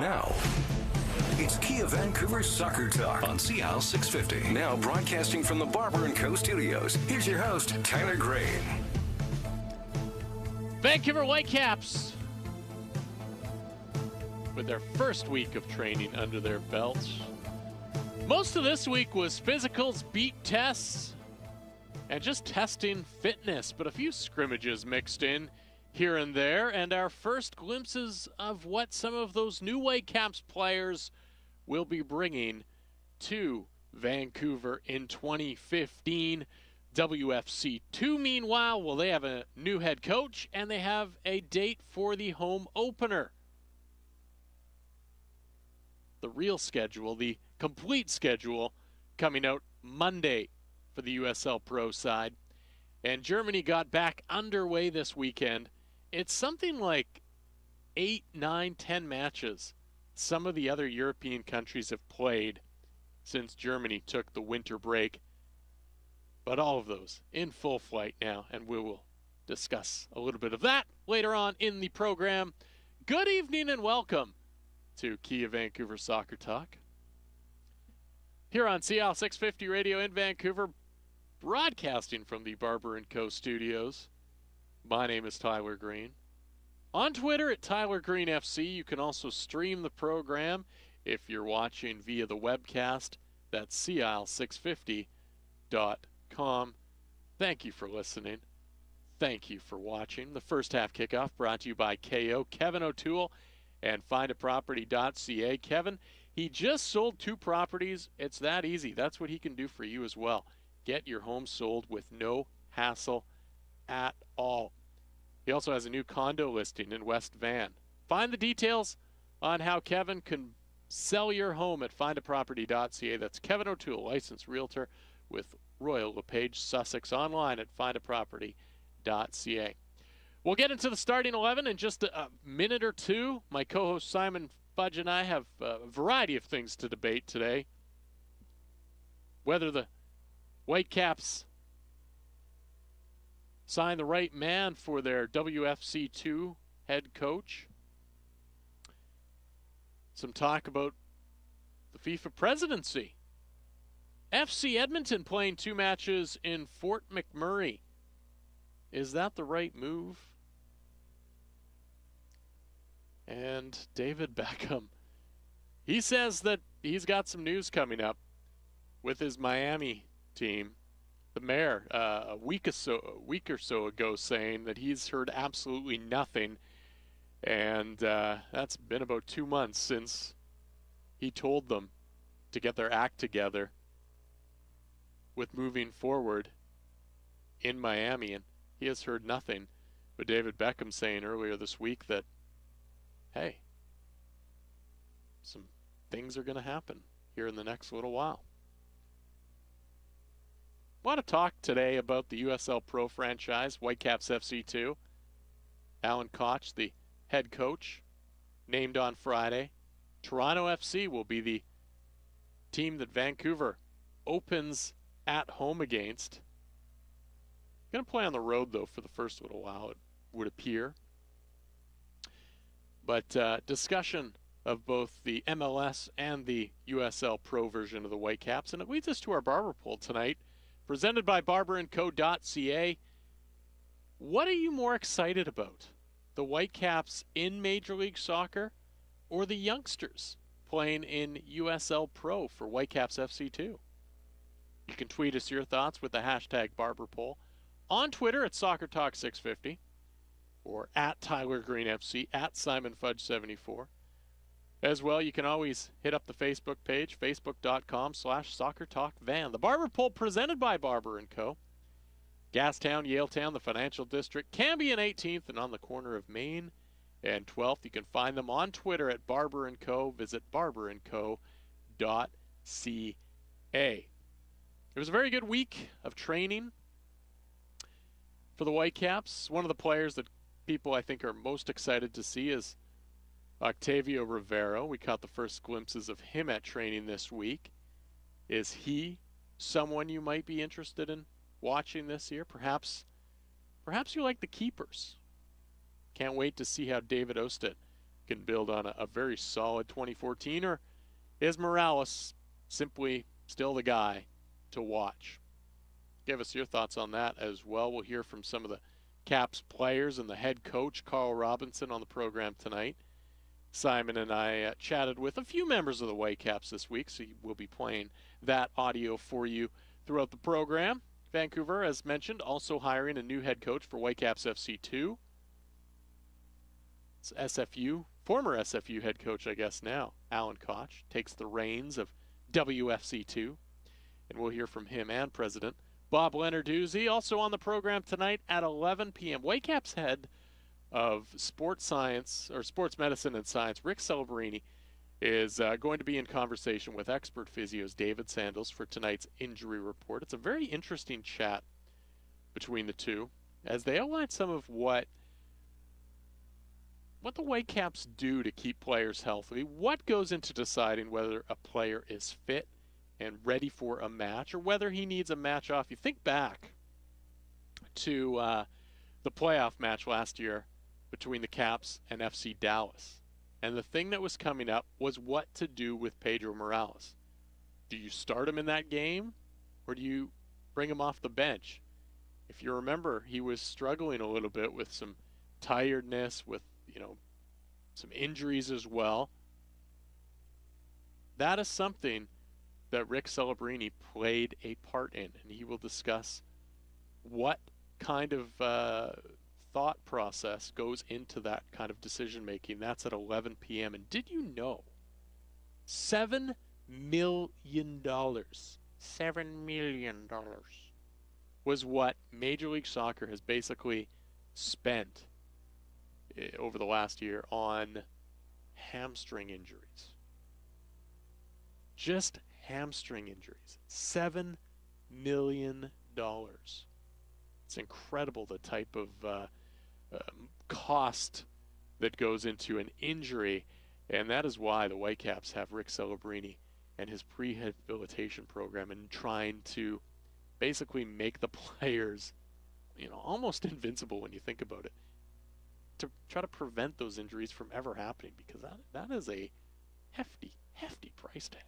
now. It's Kia Vancouver Soccer Talk on CL 650. Now broadcasting from the Barber & Co. studios. Here's your host, Tyler Gray. Vancouver Whitecaps, with their first week of training under their belts. Most of this week was physicals, beat tests, and just testing fitness, but a few scrimmages mixed in here and there, and our first glimpses of what some of those new Whitecaps players will be bringing to Vancouver in 2015. WFC2, meanwhile, well, they have a new head coach, and they have a date for the home opener. The real schedule, the complete schedule, coming out Monday for the USL Pro side. And Germany got back underway this weekend. It's something like 8, 9, 10 matches some of the other European countries have played since Germany took the winter break. But all of those in full flight now, and we will discuss a little bit of that later on in the program. Good evening and welcome to Kia Vancouver Soccer Talk. Here on CL 650 Radio in Vancouver, broadcasting from the Barber & Co. studios. My name is Tyler Green. On Twitter at Tyler Green FC, you can also stream the program if you're watching via the webcast. That's CL650.com. Thank you for listening. Thank you for watching. The first half kickoff brought to you by KO, Kevin O'Toole, and findaproperty.ca. Kevin, he just sold 2 properties. It's that easy. That's what he can do for you as well. Get your home sold with no hassle at all. He also has a new condo listing in West Van. Find the details on how Kevin can sell your home at findaproperty.ca. That's Kevin O'Toole, licensed realtor with Royal LePage, Sussex, online at findaproperty.ca. We'll get into the starting 11 in just a minute or two. My co-host Simon Fudge and I have a variety of things to debate today. Whether the Whitecaps sign the right man for their WFC2 head coach. Some talk about the FIFA presidency. FC Edmonton playing 2 matches in Fort McMurray. Is that the right move? And David Beckham, he says that he's got some news coming up with his Miami team. The mayor, a week or so ago, saying that he's heard absolutely nothing, and that's been about 2 months since he told them to get their act together with moving forward in Miami, and he has heard nothing. But David Beckham saying earlier this week that, hey, some things are going to happen here in the next little while. I want to talk today about the USL Pro franchise, Whitecaps FC2. Alan Koch, the head coach, named on Friday. Toronto FC will be the team that Vancouver opens at home against. Going to play on the road, though, for the first little while, it would appear. But discussion of both the MLS and the USL Pro version of the Whitecaps. And it leads us to our Barber Poll tonight, presented by barberandco.ca. What are you more excited about? The Whitecaps in Major League Soccer or the youngsters playing in USL Pro for Whitecaps FC2? You can tweet us your thoughts with the hashtag BarberPoll on Twitter at SoccerTalk650 or at TylerGreenFC, at SimonFudge74. As well, you can always hit up the Facebook page, facebook.com/SoccerTalkVan. The Barber Poll presented by Barber & Co. Gastown, Yaletown, the Financial District, Cambie and 18th, and on the corner of Main and 12th. You can find them on Twitter at Barber & Co. Visit barberandco.ca. It was a very good week of training for the Whitecaps. One of the players that people I think are most excited to see is Octavio Rivero. We caught the first glimpses of him at training this week. Is he someone you might be interested in watching this year? Perhaps you like the keepers. Can't wait to see how David Ostet can build on a very solid 2014, or is Morales simply still the guy to watch? Give us your thoughts on that as well. We'll hear from some of the Caps players and the head coach, Carl Robinson, on the program tonight. Simon and I chatted with a few members of the Whitecaps this week, so we'll be playing that audio for you throughout the program. Vancouver, as mentioned, also hiring a new head coach for Whitecaps FC2. It's SFU, former SFU head coach, I guess now, Alan Koch, takes the reins of WFC2. And we'll hear from him and President Bob Lenarduzzi. Also on the program tonight at 11 p.m., Whitecaps head of sports science, or sports medicine and science, Rick Celebrini, is going to be in conversation with expert physios David Sandals for tonight's injury report. It's a very interesting chat between the two as they outline some of what the Whitecaps do to keep players healthy, what goes into deciding whether a player is fit and ready for a match or whether he needs a match off. You think back to the playoff match last year between the Caps and FC Dallas. And the thing that was coming up was what to do with Pedro Morales. Do you start him in that game or do you bring him off the bench? If you remember, he was struggling a little bit with some tiredness, with some injuries as well. That is something that Rick Celebrini played a part in, and he will discuss what kind of thought process goes into that kind of decision making. That's at 11 p.m. And did you know $7 million was what Major League Soccer has basically spent over the last year on hamstring injuries? Just hamstring injuries. $7 million. It's incredible the type of cost that goes into an injury, and that is why the Whitecaps have Rick Celebrini and his prehabilitation program and trying to basically make the players almost invincible when you think about it, to try to prevent those injuries from ever happening, because that is a hefty price tag.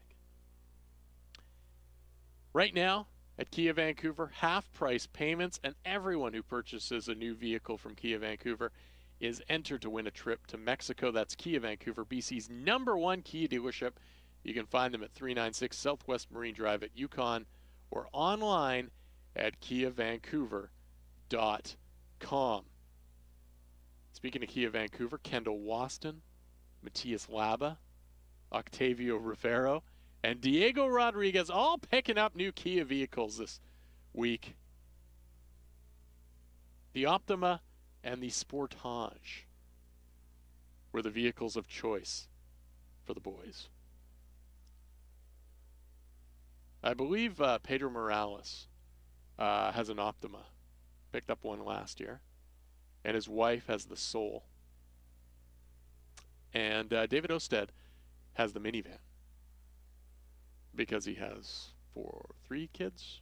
Right now, at Kia Vancouver, half-price payments, and everyone who purchases a new vehicle from Kia Vancouver is entered to win a trip to Mexico. That's Kia Vancouver, BC's #1 Kia dealership. You can find them at 396 Southwest Marine Drive at Yukon or online at KiaVancouver.com. Speaking of Kia Vancouver, Kendall Waston, Matias Laba, Octavio Rivero, and Diego Rodriguez all picking up new Kia vehicles this week. The Optima and the Sportage were the vehicles of choice for the boys. I believe Pedro Morales has an Optima. Picked up one last year. And his wife has the Soul. And David Osted has the minivan, because he has 3 kids.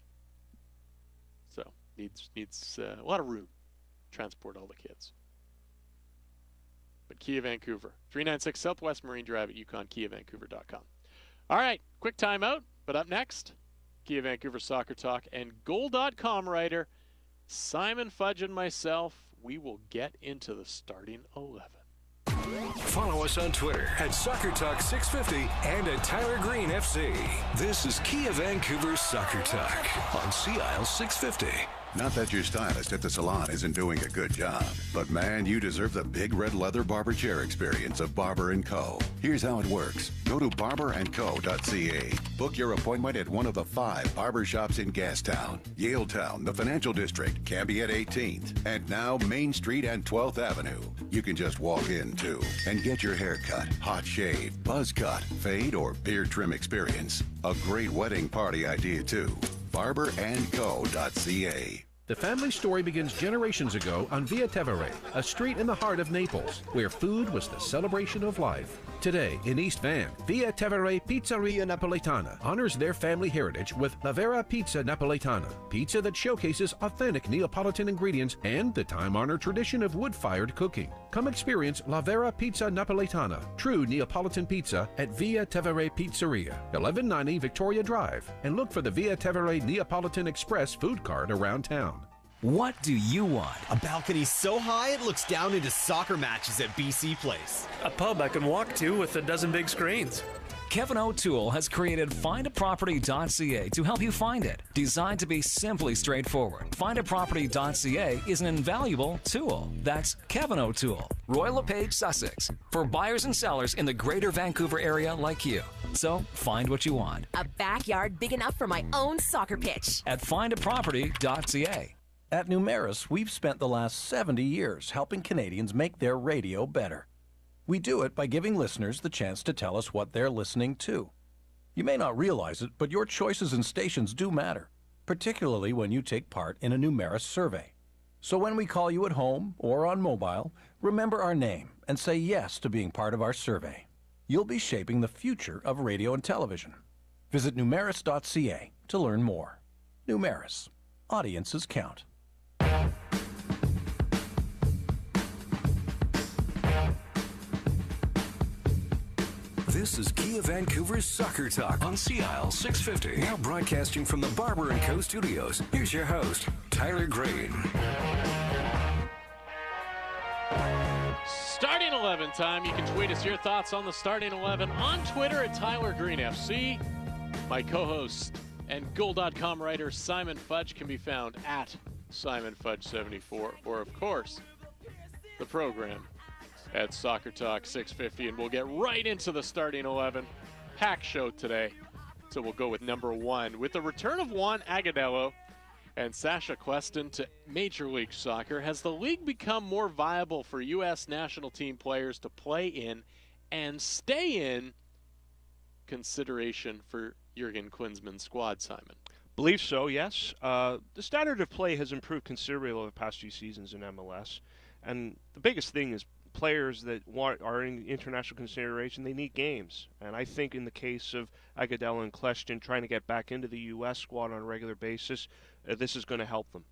So needs a lot of room to transport all the kids. But Kia Vancouver, 396 Southwest Marine Drive at Yukon, KiaVancouver.com. All right, quick timeout. But up next, Kia Vancouver Soccer Talk and Goal.com writer Simon Fudge and myself, we will get into the starting 11. Follow us on Twitter at Soccer Talk 650 and at Tyler Green FC. This is Kia Vancouver Soccer Talk on CIL 650. Not that your stylist at the salon isn't doing a good job, but man, you deserve the big red leather barber chair experience of Barber & Co. Here's how it works. Go to barberandco.ca. Book your appointment at one of the 5 barber shops in Gastown, Yaletown, the Financial District, Cambie at 18th, and now Main Street and 12th Avenue. You can just walk in, too, and get your hair cut, hot shave, buzz cut, fade, or beard trim experience. A great wedding party idea, too. barberandco.ca. The family story begins generations ago on Via Tevere, a street in the heart of Naples, where food was the celebration of life. Today in East Van, Via Tevere Pizzeria Napoletana honors their family heritage with La Vera Pizza Napoletana, pizza that showcases authentic Neapolitan ingredients and the time-honored tradition of wood-fired cooking. Come experience La Vera Pizza Napoletana, true Neapolitan pizza at Via Tevere Pizzeria, 1190 Victoria Drive, and look for the Via Tevere Neapolitan Express food cart around town. What do you want? A balcony so high it looks down into soccer matches at BC Place. A pub I can walk to with a dozen big screens. Kevin O'Toole has created findaproperty.ca to help you find it. Designed to be simply straightforward, findaproperty.ca is an invaluable tool. That's Kevin O'Toole, Royal LePage, Sussex, for buyers and sellers in the greater Vancouver area like you. So find what you want A backyard big enough for my own soccer pitch. at findaproperty.ca. At Numeris, we've spent the last 70 years helping Canadians make their radio better. We do it by giving listeners the chance to tell us what they're listening to. You may not realize it, but your choices and stations do matter, particularly when you take part in a Numeris survey. So when we call you at home or on mobile, remember our name and say yes to being part of our survey. You'll be shaping the future of radio and television. Visit numeris.ca to learn more. Numeris. Audiences count. This is Kia Vancouver's Soccer Talk on CIL 650. Now broadcasting from the Barber & Co. studios. Here's your host, Tyler Green. Starting 11 time. You can tweet us your thoughts on the starting 11 on Twitter at Tyler Green FC. My co-host and Goal.com writer Simon Fudge can be found at SimonFudge74, or of course, the program at Soccer Talk 650, and we'll get right into the starting 11. Pack show today, so we'll go with number 1. With the return of Juan Agudelo and Sasha Queston to Major League Soccer, has the league become more viable for U.S. national team players to play in and stay in? Consideration for Jurgen Klinsmann's squad, Simon. Believe so, yes. The standard of play has improved considerably over the past few seasons in MLS. And the biggest thing is players that are in international consideration, they need games. And I think in the case of Agudelo and Kleshton trying to get back into the U.S. squad on a regular basis, this is going to help them.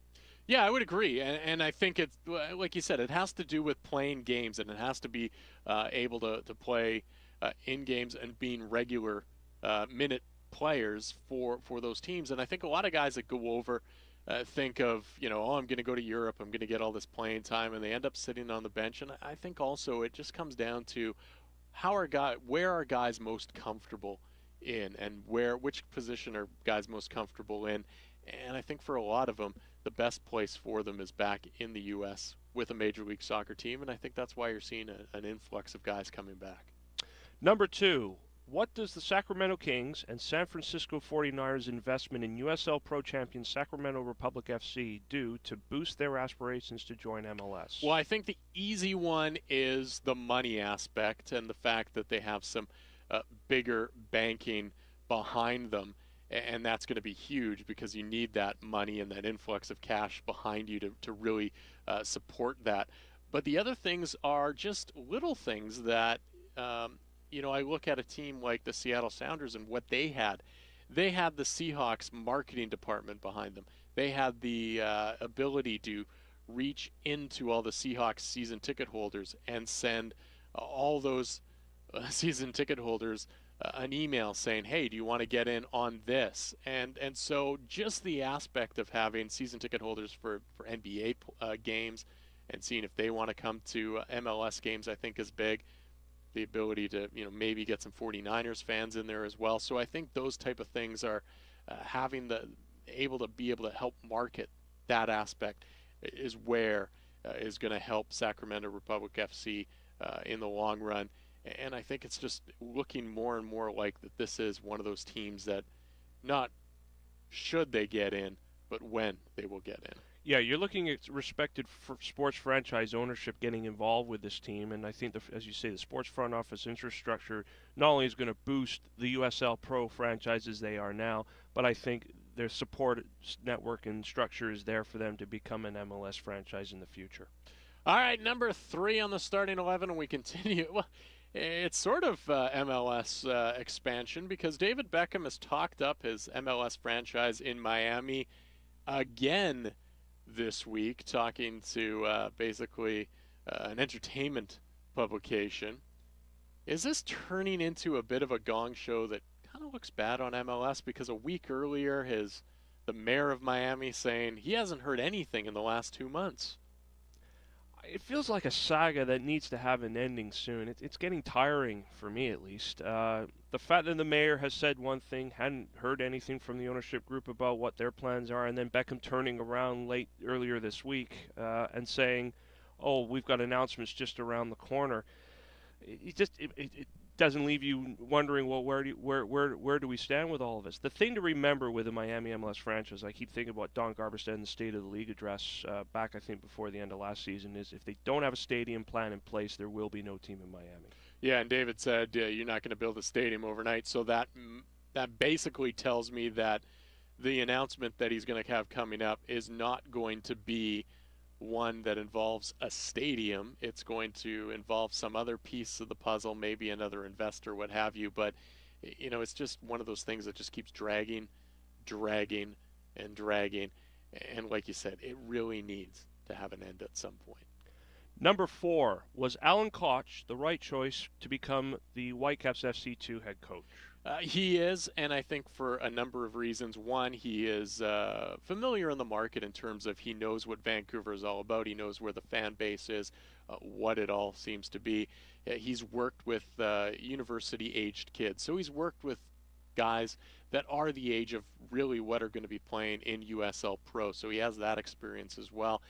Yeah, I would agree. And I think it's, like you said, it has to do with playing games, and it has to be able to play in games and being regular minute players for those teams. And I think a lot of guys that go over think of, I'm going to go to Europe, I'm going to get all this playing time, and they end up sitting on the bench. And I think also it just comes down to where are guys most comfortable in, and which position are guys most comfortable in. And I think for a lot of them, the best place for them is back in the U.S. with a Major League Soccer team, and I think that's why you're seeing an influx of guys coming back. Number 2, what does the Sacramento Kings and San Francisco 49ers investment in USL Pro champion Sacramento Republic FC do to boost their aspirations to join MLS? Well, I think the easy one is the money aspect and the fact that they have some bigger banking behind them. And that's going to be huge because you need that money and that influx of cash behind you to really support that. But the other things are just little things that, I look at a team like the Seattle Sounders and what they had. They had the Seahawks marketing department behind them. They had the ability to reach into all the Seahawks season ticket holders and send all those season ticket holders an email saying, hey, do you want to get in on this? And so just the aspect of having season ticket holders for NBA games and seeing if they want to come to MLS games, I think is big. The ability to, maybe get some 49ers fans in there as well. So I think those type of things are able to help market that aspect is where is going to help Sacramento Republic FC in the long run. And I think it's just looking more and more like that this is one of those teams that not should they get in, but when they will get in. Yeah, you're looking at respected sports franchise ownership getting involved with this team, and I think, as you say, the sports front office infrastructure not only is going to boost the USL Pro franchises they are now, but I think their support network and structure is there for them to become an MLS franchise in the future. All right, number 3 on the starting 11, and we continue. Well, It's sort of MLS expansion because David Beckham has talked up his MLS franchise in Miami again this week, talking to basically an entertainment publication. Is this turning into a bit of a gong show that kind of looks bad on MLS? Because a week earlier, the mayor of Miami saying he hasn't heard anything in the last 2 months. It feels like a saga that needs to have an ending soon. It's getting tiring, for me at least. The fact that the mayor has said one thing, hadn't heard anything from the ownership group about what their plans are, and then Beckham turning around earlier this week and saying, "Oh, we've got announcements just around the corner." It doesn't leave you wondering, well, where do we stand with all of this? The thing to remember with the Miami MLS franchise, I keep thinking about Don Garbestad in the State of the League address back, I think, before the end of last season, is if they don't have a stadium plan in place, there will be no team in Miami. Yeah, and David said you're not going to build a stadium overnight, so that basically tells me that the announcement that he's going to have coming up is not going to be one that involves a stadium. It's going to involve some other piece of the puzzle, maybe another investor, what have you. But, it's just one of those things that just keeps dragging. And like you said, it really needs to have an end at some point. Number 4, was Alan Koch the right choice to become the Whitecaps FC2 head coach? He is, and I think for a number of reasons. One, he is familiar in the market in terms of he knows what Vancouver is all about. He knows where the fan base is, what it all seems to be. He's worked with university-aged kids, so he's worked with guys that are the age of really what are going to be playing in USL Pro, so he has that experience as well.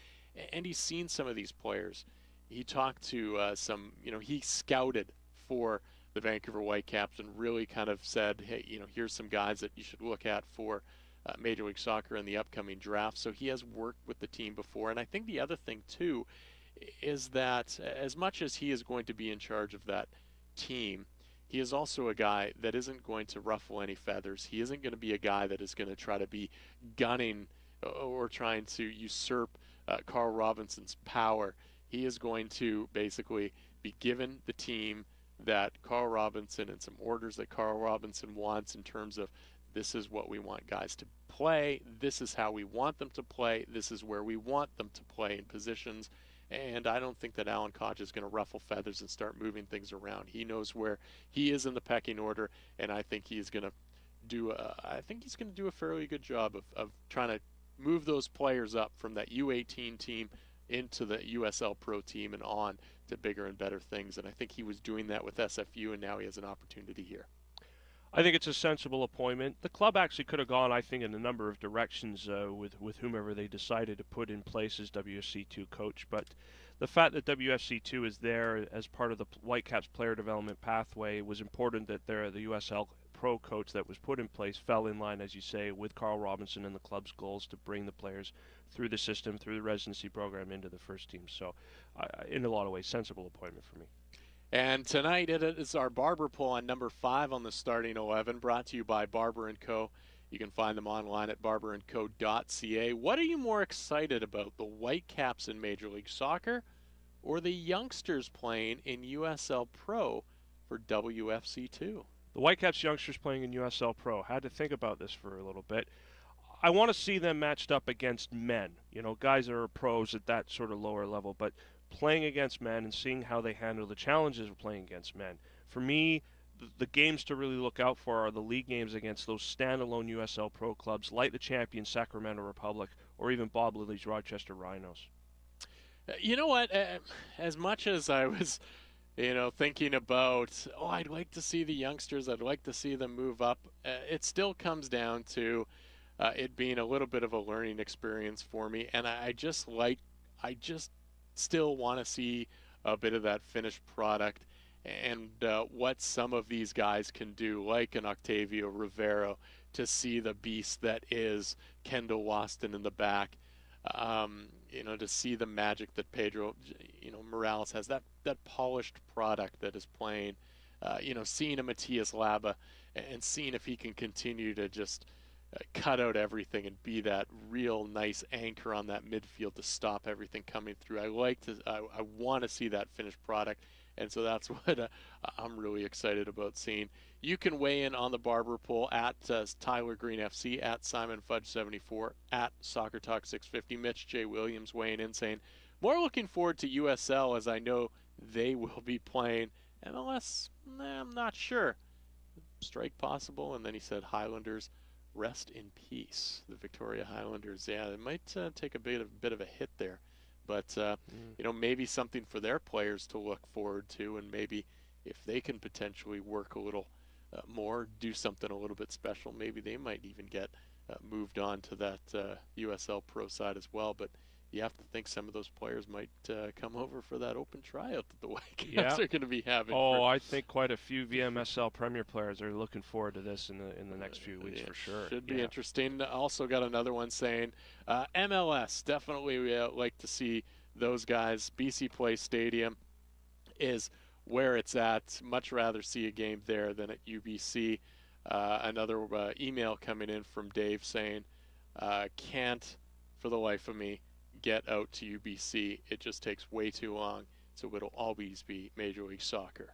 And he's seen some of these players. He talked to he scouted for the Vancouver Whitecaps and really kind of said, hey, here's some guys that you should look at for Major League Soccer in the upcoming draft. So he has worked with the team before. And I think the other thing, too, is that as much as he is going to be in charge of that team, he is also a guy that isn't going to ruffle any feathers. He isn't going to be a guy that is going to try to be gunning or trying to usurp Carl Robinson's power. He is going to basically be given the team that Carl Robinson and some orders that Carl Robinson wants in terms of this is what we want guys to play, this is how we want them to play, this is where we want them to play in positions. And I don't think that Alan Koch is going to ruffle feathers and start moving things around. He knows where he is in the pecking order, and I think he's going to do a fairly good job of trying to move those players up from that U18 team into the USL Pro team and on to bigger and better things. And I think he was doing that with SFU, and now he has an opportunity here. I think it's a sensible appointment. The club actually could have gone, I think, in a number of directions with whomever they decided to put in place as WFC2 coach. But the fact that WFC2 is there as part of the Whitecaps player development pathway was important. That the USL Pro coach that was put in place fell in line, as you say, with Carl Robinson and the club's goals to bring the players through the system, through the residency program into the first team. So, in a lot of ways, sensible appointment for me. And tonight it is our Barber poll on number 5 on the starting 11, brought to you by Barber & Co. You can find them online at barberandco.ca. What are you more excited about, the Whitecaps in Major League Soccer or the youngsters playing in USL Pro for WFC2? The Whitecaps youngsters playing in USL Pro. Had to think about this for a little bit. I want to see them matched up against men, guys that are pros at that sort of lower level, but playing against men and seeing how they handle the challenges of playing against men. For me, the games to really look out for are the league games against those standalone USL Pro clubs like the champion Sacramento Republic or even Bob Lilly's Rochester Rhinos. You know what? As much as I was, thinking about, I'd like to see the youngsters, I'd like to see them move up, it still comes down to it being a little bit of a learning experience for me. And I just still want to see a bit of that finished product and what some of these guys can do, like an Octavio Rivero, to see the beast that is Kendall Waston in the back, to see the magic that Pedro, Morales has, that polished product that is playing, seeing a Matias Laba and seeing if he can continue to just cut out everything and be that real nice anchor on that midfield to stop everything coming through. I want to see that finished product, And so that's what I'm really excited about seeing. You can weigh in on the Barber poll at Tyler Green FC, at Simon Fudge 74, at Soccer Talk 650. Mitch J. Williams weighing in saying, more looking forward to USL as I know they will be playing MLS. I'm not sure. Strike possible. And then he said Highlanders rest in peace. The Victoria Highlanders, yeah, it might take a bit of a hit there. But, maybe something for their players to look forward to, and maybe if they can potentially work a little more, do something a little bit special, maybe they might even get moved on to that USL Pro side as well. But you have to think some of those players might come over for that open tryout that the Whitecaps are going to be having. I think quite a few VMSL Premier players are looking forward to this in the next few weeks for sure. Should be interesting. Also got another one saying MLS, definitely we like to see those guys. BC Place Stadium is where it's at. Much rather see a game there than at UBC. Another email coming in from Dave saying, can't for the life of me get out to UBC. It just takes way too long, so it'll always be Major League Soccer.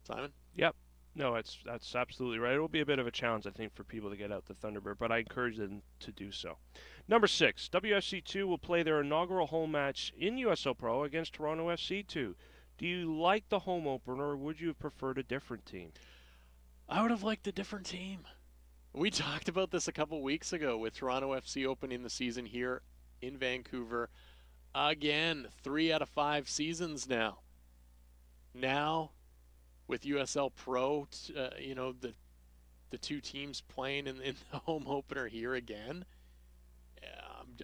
Simon? Yep. No, that's absolutely right. It will be a bit of a challenge, I think, for people to get out the Thunderbird, but I encourage them to do so. Number 6, WFC2 will play their inaugural home match in USL Pro against Toronto FC2. Do you like the home opener, or would you have preferred a different team? I would have liked a different team. We talked about this a couple weeks ago with Toronto FC opening the season here in Vancouver. Again, 3 out of 5 seasons now. Now, with USL Pro, the two teams playing in the home opener here again,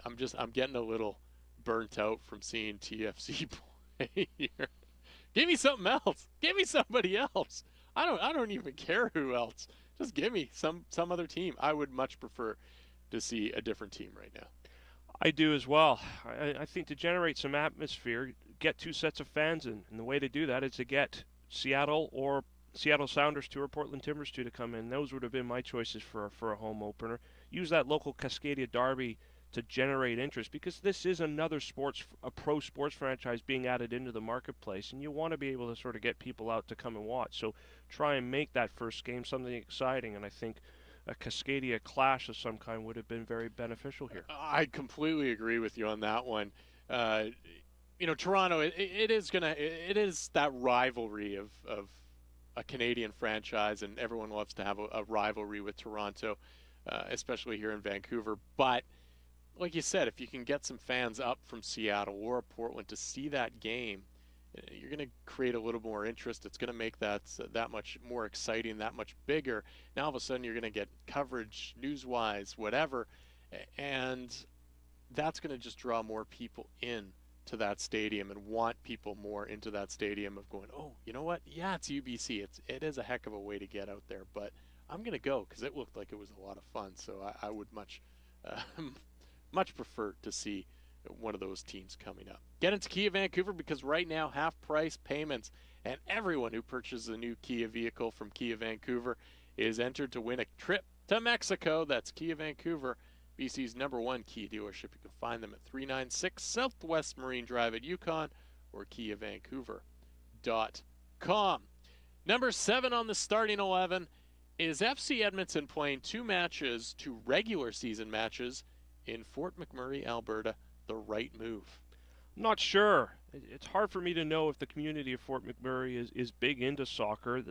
I'm getting a little burnt out from seeing TFC play here. Give me something else. Give me somebody else. I don't even care who else. Just give me some other team. I would much prefer to see a different team right now. I do as well. I think to generate some atmosphere, get 2 sets of fans in. And the way to do that is to get Seattle Sounders 2 or Portland Timbers 2 to come in. Those would have been my choices for a home opener. Use that local Cascadia derby to generate interest, because this is another pro sports franchise being added into the marketplace, and you want to be able to sort of get people out to come and watch. So try and make that first game something exciting, and I think a Cascadia clash of some kind would have been very beneficial here. I completely agree with you on that one. Toronto, it is that rivalry of a Canadian franchise, and everyone loves to have a rivalry with Toronto, especially here in Vancouver. But like you said, if you can get some fans up from Seattle or Portland to see that game, you're going to create a little more interest. It's going to make that much more exciting, that much bigger. Now all of a sudden you're going to get coverage, news-wise, whatever, and that's going to just draw more people in to that stadium and want people more into that stadium of going, oh, you know what? Yeah, it's UBC. It is a heck of a way to get out there, but I'm going to go because it looked like it was a lot of fun. So I would much prefer to see one of those teams coming up. Get into Kia Vancouver, because right now half-price payments, and everyone who purchases a new Kia vehicle from Kia Vancouver is entered to win a trip to Mexico. That's Kia Vancouver, BC's #1 Kia dealership. You can find them at 396 Southwest Marine Drive at Yukon or KiaVancouver.com. Number 7 on the starting 11 is FC Edmonton playing 2 regular season matches in Fort McMurray, Alberta. The right move? Not sure. It's hard for me to know if the community of Fort McMurray is big into soccer.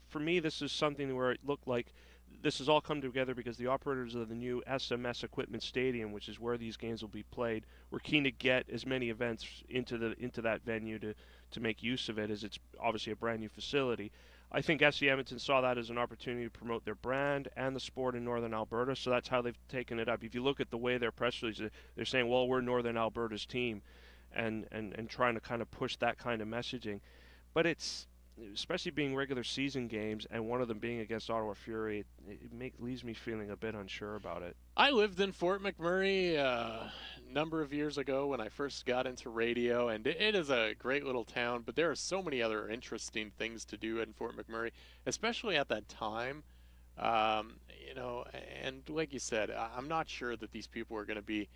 For me, this is something where it looked like this has all come together because the operators of the new SMS Equipment Stadium, which is where these games will be played, were keen to get as many events into that venue to make use of it, as it's obviously a brand new facility. I think FC Edmonton saw that as an opportunity to promote their brand and the sport in Northern Alberta, so that's how they've taken it up. If you look at the way their press release, they're saying, well, we're Northern Alberta's team, and trying to kind of push that kind of messaging. But it's, especially being regular season games, and one of them being against Ottawa Fury, it leaves me feeling a bit unsure about it. I lived in Fort McMurray a number of years ago when I first got into radio, and it is a great little town, but there are so many other interesting things to do in Fort McMurray, especially at that time. And like you said, I'm not sure that these people are going to be,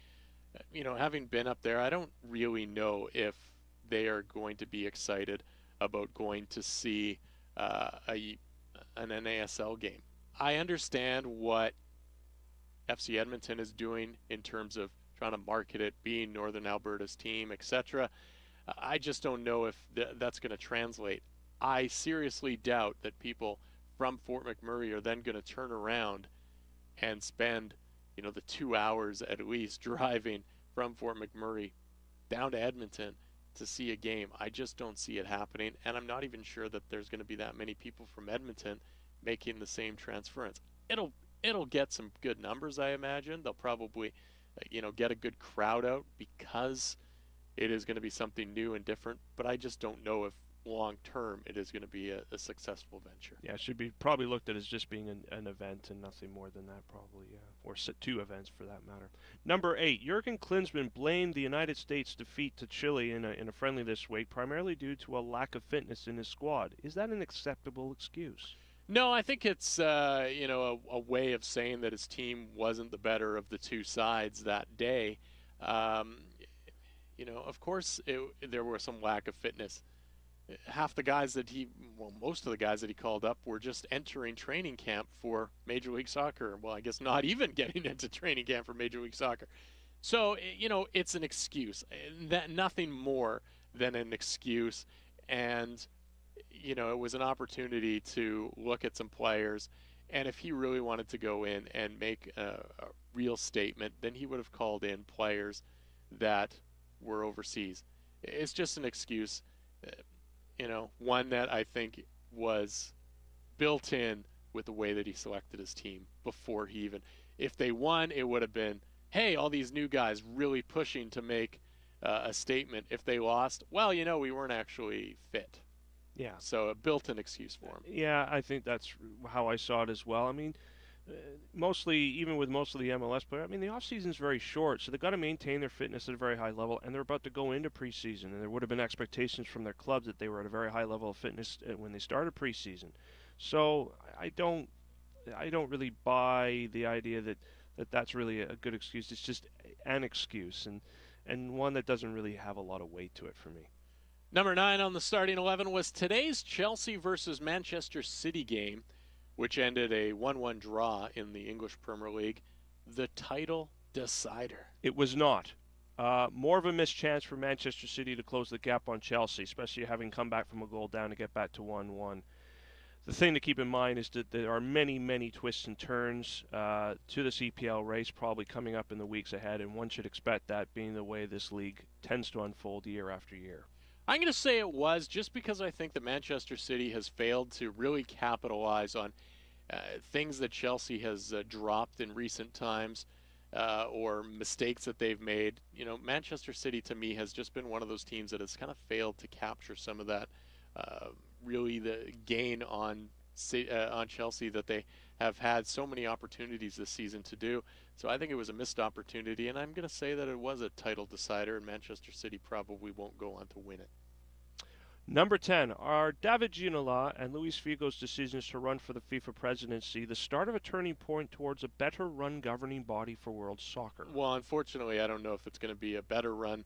having been up there, I don't really know if they are going to be excited about going to see an NASL game. I understand what FC Edmonton is doing in terms of trying to market it, being Northern Alberta's team, etc. I just don't know if that's going to translate. I seriously doubt that people from Fort McMurray are then going to turn around and spend, the 2 hours at least driving from Fort McMurray down to Edmonton to see a game. I just don't see it happening, and I'm not even sure that there's going to be that many people from Edmonton making the same transference. It'll get some good numbers, I imagine. They'll probably, get a good crowd out because it is going to be something new and different, but I just don't know if long term it is going to be a successful venture. Yeah, it should be probably looked at as just being an event and nothing more than that, probably, or two events for that matter. Number 8, Jurgen Klinsmann blamed the United States' defeat to Chile in a friendly this week primarily due to a lack of fitness in his squad. Is that an acceptable excuse? No, I think it's a way of saying that his team wasn't the better of the two sides that day. Of course, there was some lack of fitness. Most of the guys that he called up were just entering training camp for Major League Soccer. Well, I guess not even getting into training camp for Major League Soccer. So, it's an excuse. Nothing more than an excuse. And, it was an opportunity to look at some players. And if he really wanted to go in and make a real statement, then he would have called in players that were overseas. It's just an excuse. One that I think was built in with the way that he selected his team before he even, if they won, it would have been, hey, all these new guys really pushing to make a statement. If they lost, well, we weren't actually fit. Yeah. So a built-in excuse for him. Yeah, I think that's how I saw it as well. I mean, mostly, even with most of the MLS players, the offseason's very short, so they've got to maintain their fitness at a very high level, and they're about to go into preseason, and there would have been expectations from their clubs that they were at a very high level of fitness when they started preseason. So I don't really buy the idea that that's really a good excuse. It's just an excuse, and one that doesn't really have a lot of weight to it for me. Number 9 on the starting 11 was today's Chelsea versus Manchester City game, which ended a 1-1 draw in the English Premier League. The title decider. It was not. More of a missed chance for Manchester City to close the gap on Chelsea, especially having come back from a goal down to get back to 1-1. The thing to keep in mind is that there are many, many twists and turns to this EPL race probably coming up in the weeks ahead, and one should expect that being the way this league tends to unfold year after year. I'm going to say it was just because I think that Manchester City has failed to really capitalize on things that Chelsea has dropped in recent times or mistakes that they've made. Manchester City to me has just been one of those teams that has kind of failed to capture some of that really the gain on Chelsea that they have had so many opportunities this season to do. So I think it was a missed opportunity, and I'm going to say that it was a title decider, and Manchester City probably won't go on to win it. Number 10, are David Ginola and Luis Figo's decisions to run for the FIFA presidency the start of a turning point towards a better run governing body for world soccer? Well, unfortunately, I don't know if it's going to be a better run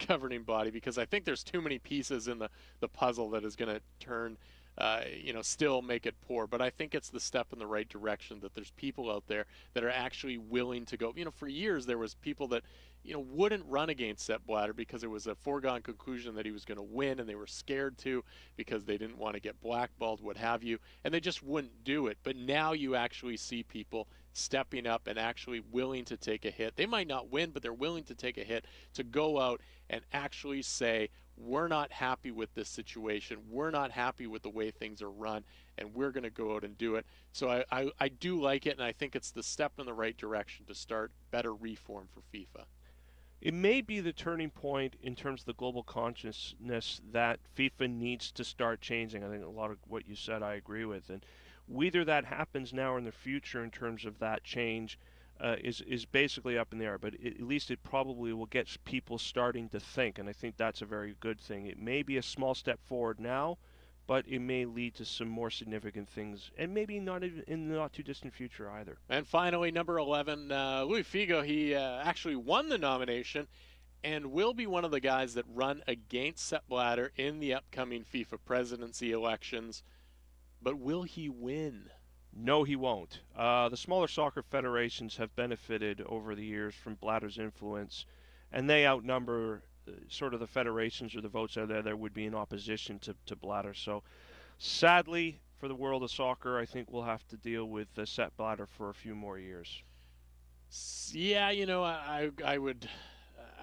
governing body, because I think there's too many pieces in the puzzle that is going to turn still make it poor. But I think it's the step in the right direction, that there's people out there that are actually willing to go. For years there was people that, wouldn't run against Sepp Blatter because it was a foregone conclusion that he was going to win, and they were scared to because they didn't want to get blackballed, what have you, and they just wouldn't do it. But now you actually see people stepping up and actually willing to take a hit. They might not win, but they're willing to take a hit to go out and actually say, we're not happy with this situation. We're not happy with the way things are run, and we're going to go out and do it. So I do like it, and I think it's the step in the right direction to start better reform for FIFA. It may be the turning point in terms of the global consciousness that FIFA needs to start changing. I think a lot of what you said I agree with. And whether that happens now or in the future in terms of that change is basically up in the air. But at least it probably will get people starting to think, and I think that's a very good thing. It may be a small step forward now, but it may lead to some more significant things, and maybe not even in the not-too-distant future either. And finally, number 11, Luis Figo, he actually won the nomination and will be one of the guys that run against Sepp Blatter in the upcoming FIFA presidency elections. But will he win? No, he won't. The smaller soccer federations have benefited over the years from Blatter's influence, and they outnumber sort of the federations or the votes out there that would be in opposition to Blatter. So, sadly, for the world of soccer, I think we'll have to deal with Sepp Blatter for a few more years. Yeah, I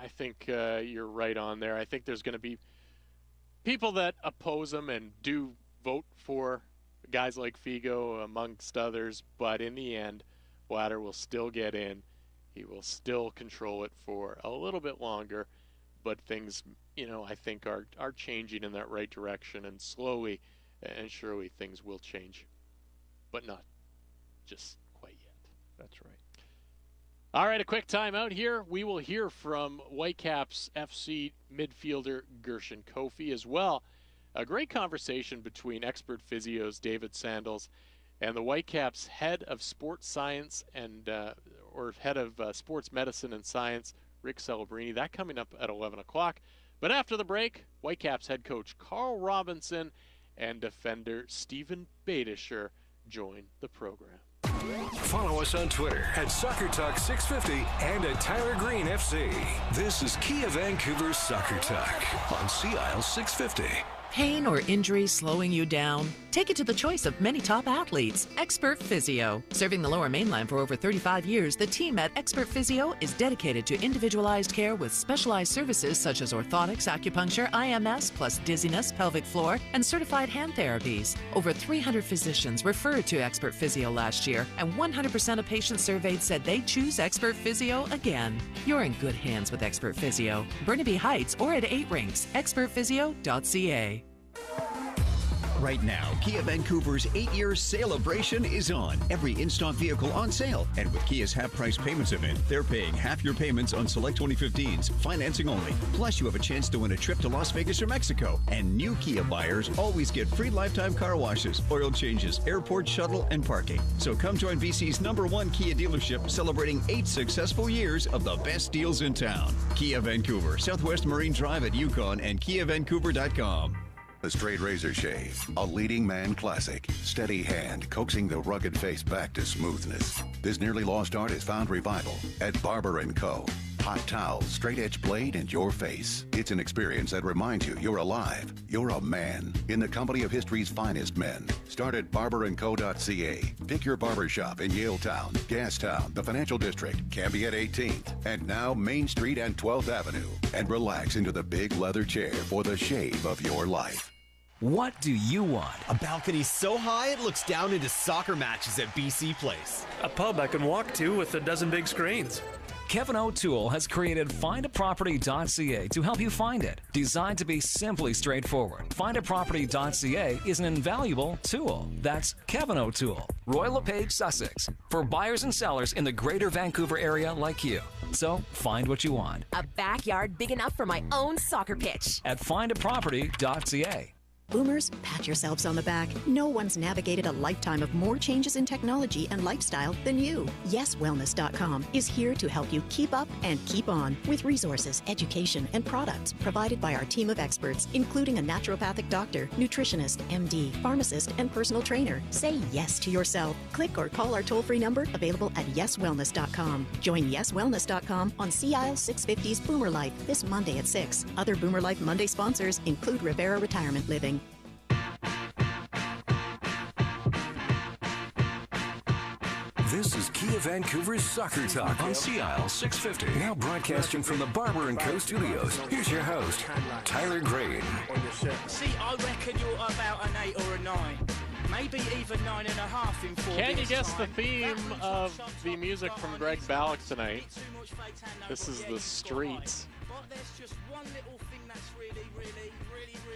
think you're right on there. I think there's going to be people that oppose him and do vote for guys like Figo, amongst others, but in the end, Blatter will still get in. He will still control it for a little bit longer, but things, I think are changing in that right direction, and slowly and surely things will change, but not just quite yet. That's right. All right, a quick timeout here. We will hear from Whitecaps FC midfielder Gershon Kofi as well. A great conversation between expert physios David Sandals and the Whitecaps head of sports science and or head of sports medicine and science, Rick Celebrini. That coming up at 11 o'clock. But after the break, Whitecaps head coach Carl Robinson and defender Stephen Badischer join the program. Follow us on Twitter at SoccerTalk650 and at Tyler Green FC. This is Kia Vancouver's Soccer Talk on CIL 650. Pain or injury slowing you down? Take it to the choice of many top athletes, Expert Physio. Serving the Lower Mainland for over 35 years, the team at Expert Physio is dedicated to individualized care with specialized services such as orthotics, acupuncture, IMS, plus dizziness, pelvic floor, and certified hand therapies. Over 300 physicians referred to Expert Physio last year, and 100% of patients surveyed said they'd choose Expert Physio again. You're in good hands with Expert Physio. Burnaby Heights or at 8 Rinks, expertphysio.ca. Right now, Kia Vancouver's 8-year celebration is on. Every in-stock vehicle on sale. And with Kia's half-price payments event, they're paying half your payments on select 2015s, financing only. Plus, you have a chance to win a trip to Las Vegas or Mexico. And new Kia buyers always get free lifetime car washes, oil changes, airport shuttle, and parking. So come join BC's #1 Kia dealership, celebrating 8 successful years of the best deals in town. Kia Vancouver, Southwest Marine Drive at Yukon, and KiaVancouver.com. The Straight Razor Shave, a leading man classic. Steady hand coaxing the rugged face back to smoothness. This nearly lost art has found revival at Barber & Co. Hot towel, straight edge blade, and your face. It's an experience that reminds you you're alive. You're a man in the company of history's finest men. Start at barberandco.ca. Pick your barber shop in Yaletown, Gastown, the Financial District, Cambie at 18th, and now Main Street and 12th Avenue. And relax into the big leather chair for the shave of your life. What do you want? A balcony so high it looks down into soccer matches at BC Place. A pub I can walk to with a dozen big screens. Kevin O'Toole has created findaproperty.ca to help you find it. Designed to be simply straightforward, findaproperty.ca is an invaluable tool. That's Kevin O'Toole, Royal LePage, Sussex, for buyers and sellers in the greater Vancouver area like you. So find what you want A backyard big enough for my own soccer pitch. at findaproperty.ca. Boomers, pat yourselves on the back. No one's navigated a lifetime of more changes in technology and lifestyle than you. YesWellness.com is here to help you keep up and keep on with resources, education, and products provided by our team of experts, including a naturopathic doctor, nutritionist, MD, pharmacist, and personal trainer. Say yes to yourself. Click or call our toll-free number available at YesWellness.com. Join YesWellness.com on CIL 650's Boomer Life this Monday at 6. Other Boomer Life Monday sponsors include Rivera Retirement Living. This is Kia Vancouver's Soccer Talk on CIL 650. Now broadcasting from the Barber & Co. studios. Here's your host, Tyler Green. See, I reckon you're about an 8 or a 9. Maybe even 9.5 in 4 Can you guess the theme of the music from Greg Ballack tonight? This is The Streets.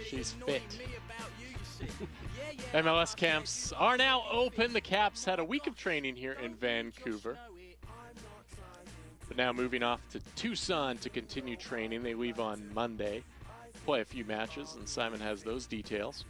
She's fit. MLS camps are now open. The Caps had a week of training here in Vancouver. But now moving off to Tucson to continue training. They leave on Monday, play a few matches, and Simon has those details.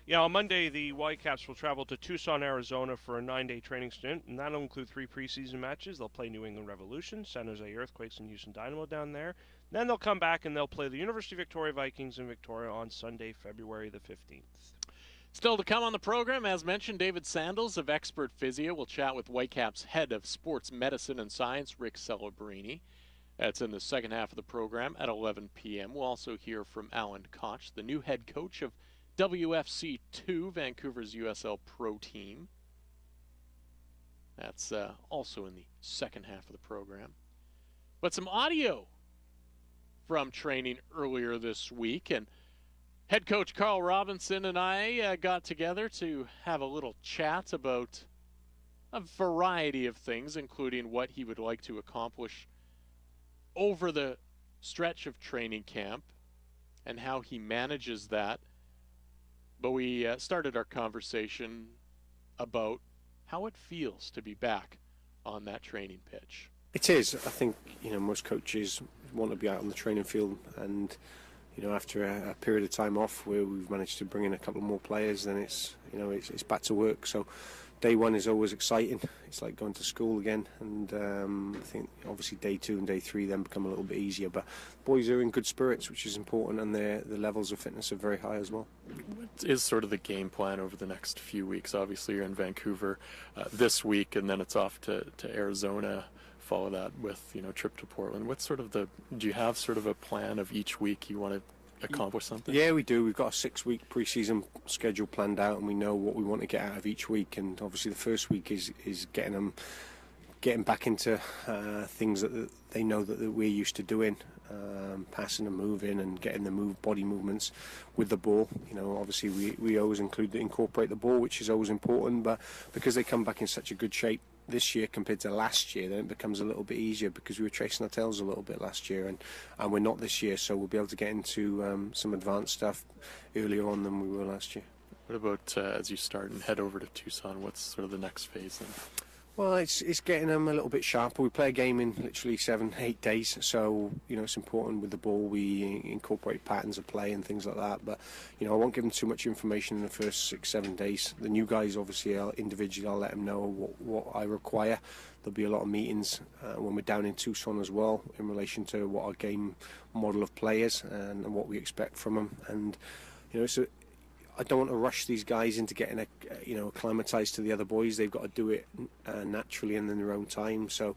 Yeah, on Monday, the Whitecaps will travel to Tucson, Arizona for a 9-day training stint, and that'll include 3 preseason matches. They'll play New England Revolution, San Jose Earthquakes, and Houston Dynamo down there. Then they'll come back and they'll play the University of Victoria Vikings in Victoria on Sunday, February the 15th. Still to come on the program, as mentioned, David Sandals of Expert Physio will chat with Whitecaps head of sports medicine and science, Rick Celebrini. That's in the second half of the program at 11 p.m. We'll also hear from Alan Koch, the new head coach of WFC2, Vancouver's USL Pro team. That's also in the second half of the program. But some audio from training earlier this week, and head coach Carl Robinson and I got together to have a little chat about a variety of things, including what he would like to accomplish over the stretch of training camp and how he manages that. But we started our conversation about how it feels to be back on that training pitch. It is. I think, most coaches want to be out on the training field, and after a period of time off where we've managed to bring in a couple more players, then it's back to work. So day one is always exciting. It's like going to school again, and I think obviously day two and day three then become a little bit easier. But boys are in good spirits, which is important, and the levels of fitness are very high as well. What is sort of the game plan over the next few weeks? Obviously you're in Vancouver this week, and then it's off to Arizona. Follow that with trip to Portland. What's sort of do you have sort of a plan of each week you want to accomplish something? Yeah, we do. We've got a 6-week pre-season schedule planned out, and we know what we want to get out of each week. And obviously the first week is getting back into things that they know that we're used to doing, passing and moving and getting the body movements with the ball. Obviously we always incorporate the ball, which is always important, but because they come back in such a good shape this year compared to last year, then it becomes a little bit easier, because we were chasing our tails a little bit last year, and we're not this year, so we'll be able to get into some advanced stuff earlier on than we were last year. What about as you start and head over to Tucson, what's sort of the next phase then? Well, it's getting them a little bit sharper. We play a game in literally 7-8 days, so it's important with the ball. We incorporate patterns of play and things like that. But I won't give them too much information in the first 6-7 days. The new guys, obviously, individually, I'll let them know what I require. There'll be a lot of meetings when we're down in Tucson as well, in relation to what our game model of players and what we expect from them. And I don't want to rush these guys into getting acclimatized to the other boys. They've got to do it naturally and in their own time. So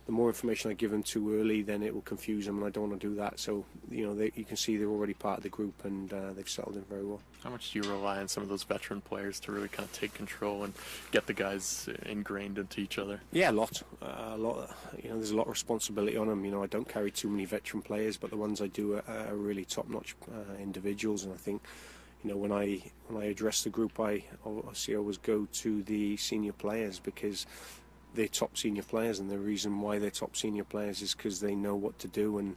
the more information I give them too early, then it will confuse them, and I don't want to do that. So you can see they're already part of the group, and they've settled in very well. How much do you rely on some of those veteran players to really kind of take control and get the guys ingrained into each other? Yeah, a lot. There's a lot of responsibility on them. I don't carry too many veteran players, but the ones I do are really top-notch individuals, and I think. When I address the group, I always go to the senior players, because they're top senior players, and the reason why they're top senior players is because they know what to do and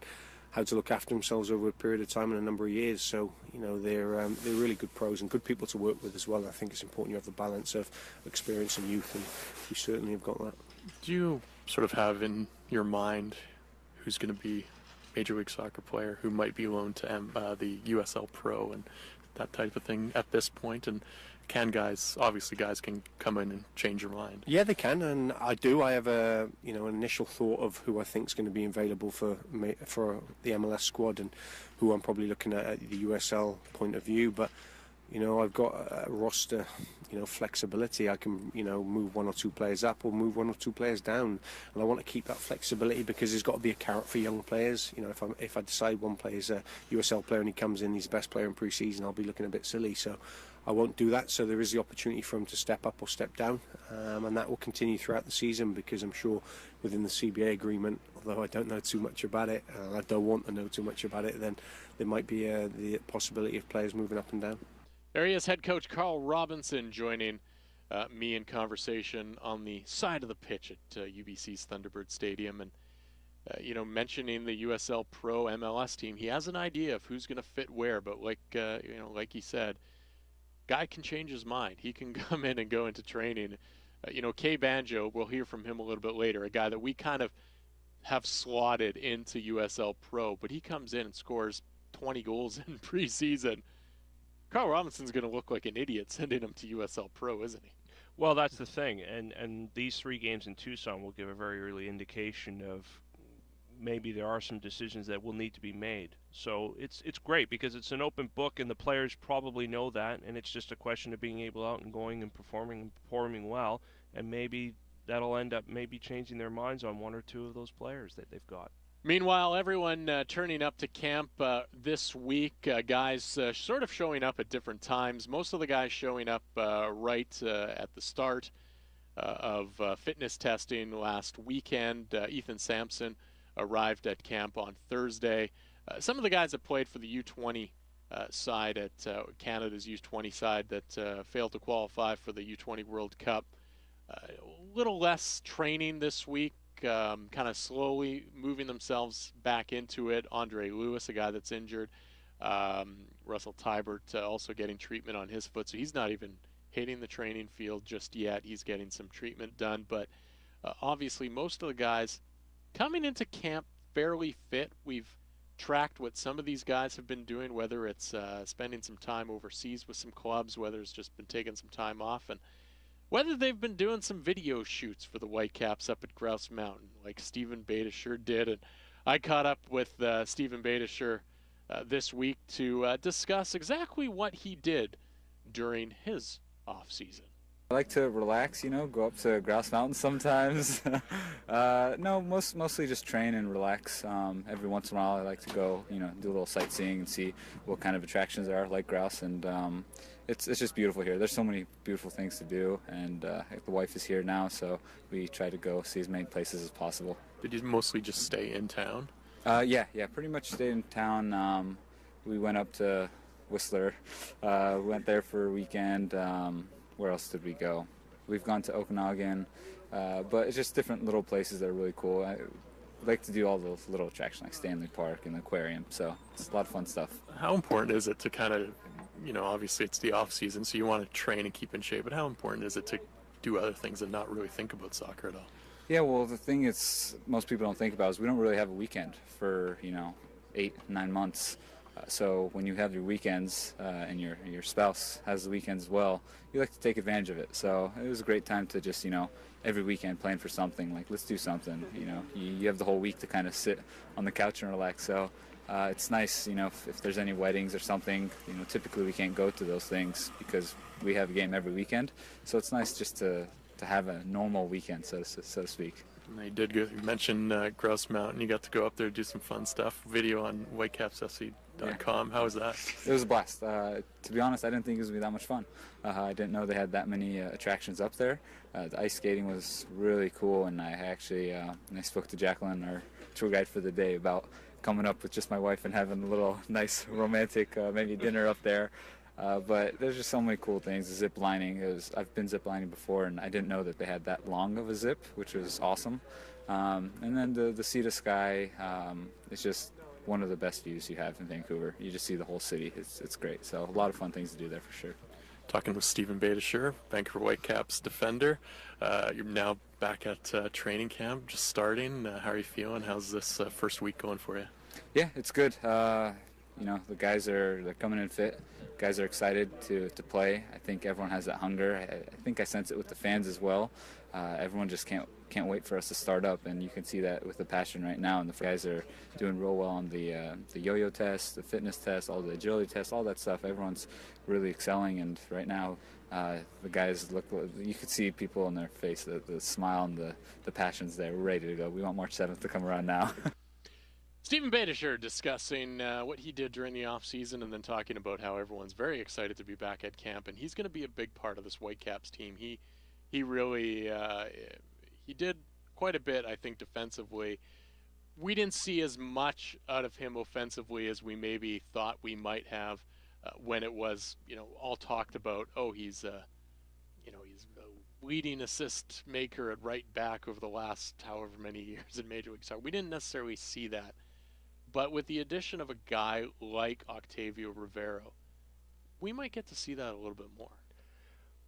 how to look after themselves over a period of time and a number of years. So they're really good pros and good people to work with as well. I think it's important you have the balance of experience and youth, and we certainly have got that. Do you sort of have in your mind who's going to be Major League Soccer player, who might be loaned to the USL Pro and that type of thing at this point? And obviously guys can come in and change your mind? Yeah, they can, and I do. I have an initial thought of who I think is going to be available for the MLS squad, and who I'm probably looking at the USL point of view. But I've got a roster, flexibility. I can, move one or two players up or move one or two players down, and I want to keep that flexibility, because there's got to be a carrot for young players. If I decide one player's a USL player and he comes in, he's the best player in pre-season, I'll be looking a bit silly. So I won't do that. So there is the opportunity for him to step up or step down, and that will continue throughout the season, because I'm sure within the CBA agreement, although I don't know too much about it, I don't want to know too much about it, then there might be the possibility of players moving up and down. There he is, head coach Carl Robinson, joining me in conversation on the side of the pitch at UBC's Thunderbird Stadium. And, mentioning the USL Pro MLS team, he has an idea of who's going to fit where. But like he said, guy can change his mind. He can come in and go into training. Kay Banjo, we'll hear from him a little bit later, a guy that we kind of have slotted into USL Pro. But he comes in and scores 20 goals in preseason. Carl Robinson's going to look like an idiot sending him to USL Pro, isn't he? Well, that's the thing, and these 3 games in Tucson will give a very early indication of maybe there are some decisions that will need to be made. So it's great because it's an open book, and the players probably know that, and it's just a question of being able out and going and performing well, and maybe that'll end up maybe changing their minds on one or two of those players that they've got. Meanwhile, everyone turning up to camp this week, guys sort of showing up at different times. Most of the guys showing up right at the start of fitness testing last weekend. Ethan Sampson arrived at camp on Thursday. Some of the guys that played for the U20 side at Canada's U20 side that failed to qualify for the U20 World Cup. A little less training this week. Kind of slowly moving themselves back into it. Andre Lewis, a guy that's injured. Russell Tybert also getting treatment on his foot, so he's not even hitting the training field just yet. He's getting some treatment done, but obviously most of the guys coming into camp fairly fit. We've tracked what some of these guys have been doing, whether it's spending some time overseas with some clubs, whether it's just been taking some time off, and whether they've been doing some video shoots for the Whitecaps up at Grouse Mountain, like Stephen Beitashour did. And I caught up with Stephen Beitashour this week to discuss exactly what he did during his off-season. I like to relax, go up to Grouse Mountain sometimes. No, mostly just train and relax. Every once in a while I like to go, do a little sightseeing and see what kind of attractions there are like Grouse. And it's just beautiful here. There's so many beautiful things to do, and the wife is here now, so we try to go see as many places as possible. Did you mostly just stay in town? Yeah, pretty much stayed in town. We went up to Whistler, went there for a weekend. Where else did we go? We've gone to Okanagan, but it's just different little places that are really cool. I like to do all those little attractions like Stanley Park and the aquarium, so it's a lot of fun stuff. How important is it to kind of, obviously it's the off season, so you want to train and keep in shape, but how important is it to do other things and not really think about soccer at all? Yeah, well, the thing is, most people don't think about is we don't really have a weekend for, 8-9 months. So when you have your weekends and your spouse has the weekends as well, you like to take advantage of it. So it was a great time to just, every weekend plan for something, like let's do something. You have the whole week to kind of sit on the couch and relax. So it's nice, if there's any weddings or something, typically we can't go to those things because we have a game every weekend. So it's nice just to have a normal weekend, so to speak. You did good. You mentioned Grouse Mountain. You got to go up there, do some fun stuff. Video on whitecapsfc.com. How was that? It was a blast. To be honest, I didn't think it was going to be that much fun. I didn't know they had that many attractions up there. The ice skating was really cool, and I actually I spoke to Jacqueline, our tour guide for the day, about coming up with just my wife and having a little nice romantic maybe dinner up there. But there's just so many cool things. The zip lining, I've been zip lining before, and I didn't know that they had that long of a zip, which was awesome. And then the sea to sky, it's just one of the best views you have in Vancouver. You just see the whole city. It's great. So a lot of fun things to do there for sure. Talking with Stephen Beitashour, Vancouver Whitecaps defender. You're now back at training camp, just starting. How are you feeling? How's this first week going for you? Yeah, it's good. The guys they're coming in fit. Guys are excited to play. I think everyone has that hunger. I think I sense it with the fans as well. Everyone just can't wait for us to start up, and you can see that with the passion right now. And the guys are doing real well on the yo-yo test, the fitness test, all the agility tests, all that stuff. Everyone's really excelling, and right now the guys look. You could see people in their face, the smile and the passion's there. We're ready to go. We want March 7th to come around now. Stephen Beitashour discussing what he did during the off-season, and then talking about how everyone's very excited to be back at camp, and he's going to be a big part of this Whitecaps team. He really he did quite a bit, I think, defensively. We didn't see as much out of him offensively as we maybe thought we might have when it was, all talked about. Oh, he's a leading assist maker at right back over the last however many years in Major League Soccer. We didn't necessarily see that. But with the addition of a guy like Octavio Rivero, we might get to see that a little bit more.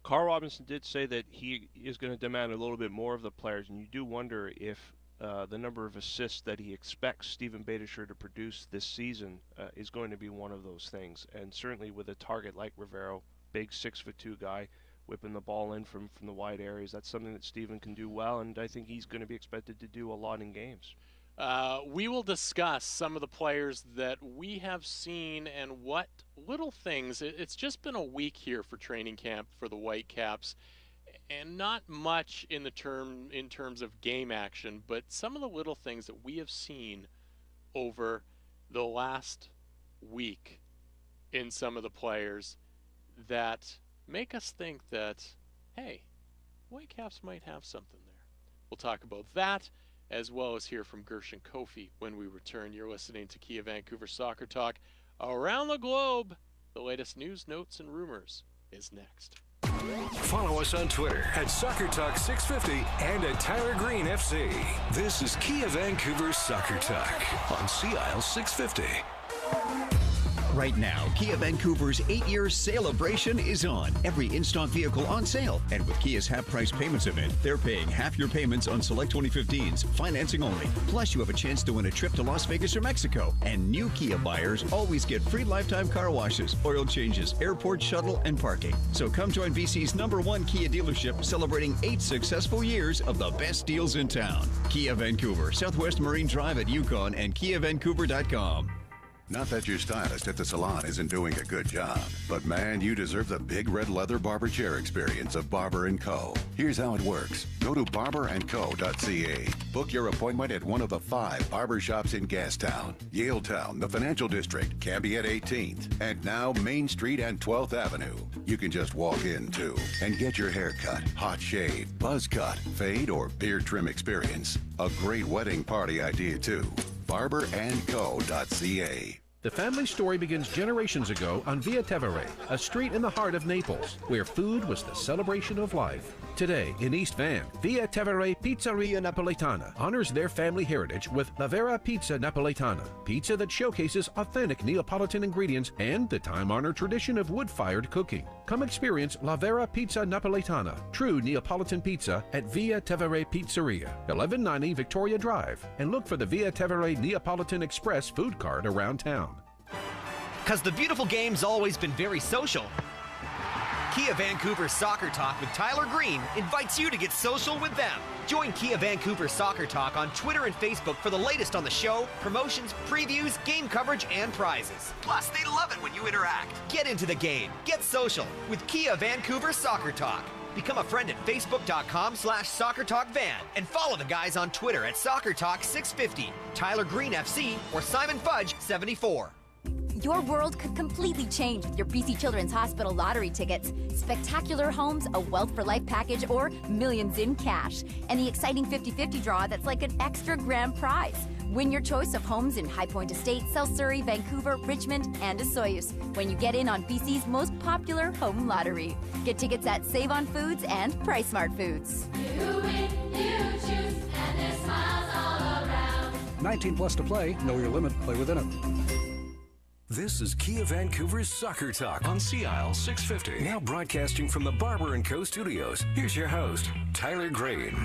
Carl Robinson did say that he is going to demand a little bit more of the players, and you do wonder if the number of assists that he expects Stephen Beitashour to produce this season is going to be one of those things. And certainly with a target like Rivero, big 6'2" guy, whipping the ball in from the wide areas, that's something that Stephen can do well, and I think he's going to be expected to do a lot in games. We will discuss some of the players that we have seen and what little things. It's just been a week here for training camp for the Whitecaps, and not much in terms of game action, but some of the little things that we have seen over the last week in some of the players that make us think that, hey, Whitecaps might have something there. We'll talk about that, as well as hear from Gershon Kofi when we return. You're listening to Kia Vancouver Soccer Talk around the globe. The latest news, notes, and rumors is next. Follow us on Twitter at Soccer Talk 650 and at Tyler Green FC. This is Kia Vancouver Soccer Talk on CIL 650. Right now, Kia Vancouver's 8-year celebration is on. Every in-stock vehicle on sale. And with Kia's half-price payments event, they're paying half your payments on select 2015s, financing only. Plus, you have a chance to win a trip to Las Vegas or Mexico. And new Kia buyers always get free lifetime car washes, oil changes, airport shuttle, and parking. So come join BC's #1 Kia dealership, celebrating 8 successful years of the best deals in town. Kia Vancouver, Southwest Marine Drive at Yukon, and KiaVancouver.com. Not that your stylist at the salon isn't doing a good job, but man, you deserve the big red leather barber chair experience of Barber & Co. Here's how it works. Go to barberandco.ca. Book your appointment at one of the 5 barber shops in Gastown, Yaletown, the Financial District, Cambie at 18th, and now Main Street and 12th Avenue. You can just walk in, too, and get your hair cut, hot shave, buzz cut, fade, or beard trim experience. A great wedding party idea, too. barberandco.ca. The family story begins generations ago on Via Tevere, a street in the heart of Naples, where food was the celebration of life. Today, in East Van, Via Tevere Pizzeria Napoletana honors their family heritage with La Vera Pizza Napoletana, pizza that showcases authentic Neapolitan ingredients and the time-honored tradition of wood-fired cooking. Come experience La Vera Pizza Napoletana, true Neapolitan pizza at Via Tevere Pizzeria, 1190 Victoria Drive, and look for the Via Tevere Neapolitan Express food cart around town. Because the beautiful game's always been very social. Kia Vancouver Soccer Talk with Tyler Green invites you to get social with them. Join Kia Vancouver Soccer Talk on Twitter and Facebook for the latest on the show, promotions, previews, game coverage, and prizes. Plus, they love it when you interact. Get into the game. Get social with Kia Vancouver Soccer Talk. Become a friend at facebook.com/SoccerTalkVan and follow the guys on Twitter at Soccer Talk 650, Tyler Green FC, or Simon Fudge 74. Your world could completely change with your BC Children's Hospital lottery tickets. Spectacular homes, a Wealth for Life package, or millions in cash. And the exciting 50-50 draw that's like an extra grand prize. Win your choice of homes in High Point Estates, South Surrey, Vancouver, Richmond, and Osoyoos when you get in on BC's most popular home lottery. Get tickets at Save On Foods and Price Smart Foods. You win, you choose, and there's smiles all around. 19 plus to play. Know your limit. Play within it. This is Kia Vancouver's Soccer Talk on CIL 650. Now broadcasting from the Barber & Co. studios. Here's your host, Tyler Green.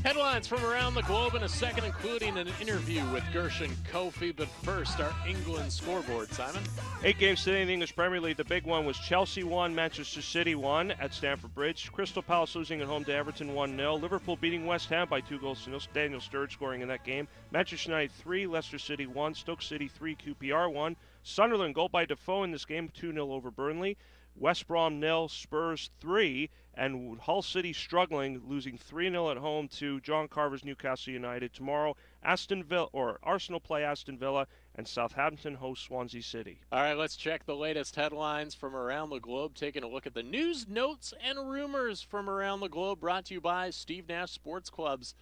Headlines from around the globe in a second, including an interview with Gershon Kofi. But first, our England scoreboard, Simon. 8 games today in the English Premier League. The big one was Chelsea 1, Manchester City 1 at Stamford Bridge. Crystal Palace losing at home to Everton 1-0. Liverpool beating West Ham by 2-0. Daniel Sturridge scoring in that game. Manchester United 3, Leicester City 1, Stoke City 3, QPR 1. Sunderland goal by Defoe in this game, 2-0 over Burnley. West Brom 0, Spurs 3, and Hull City struggling, losing 3-0 at home to John Carver's Newcastle United. Tomorrow, Arsenal play Aston Villa, and Southampton host Swansea City. All right, let's check the latest headlines from around the globe, taking a look at the news, notes, and rumors from around the globe, brought to you by Steve Nash Sports Clubs.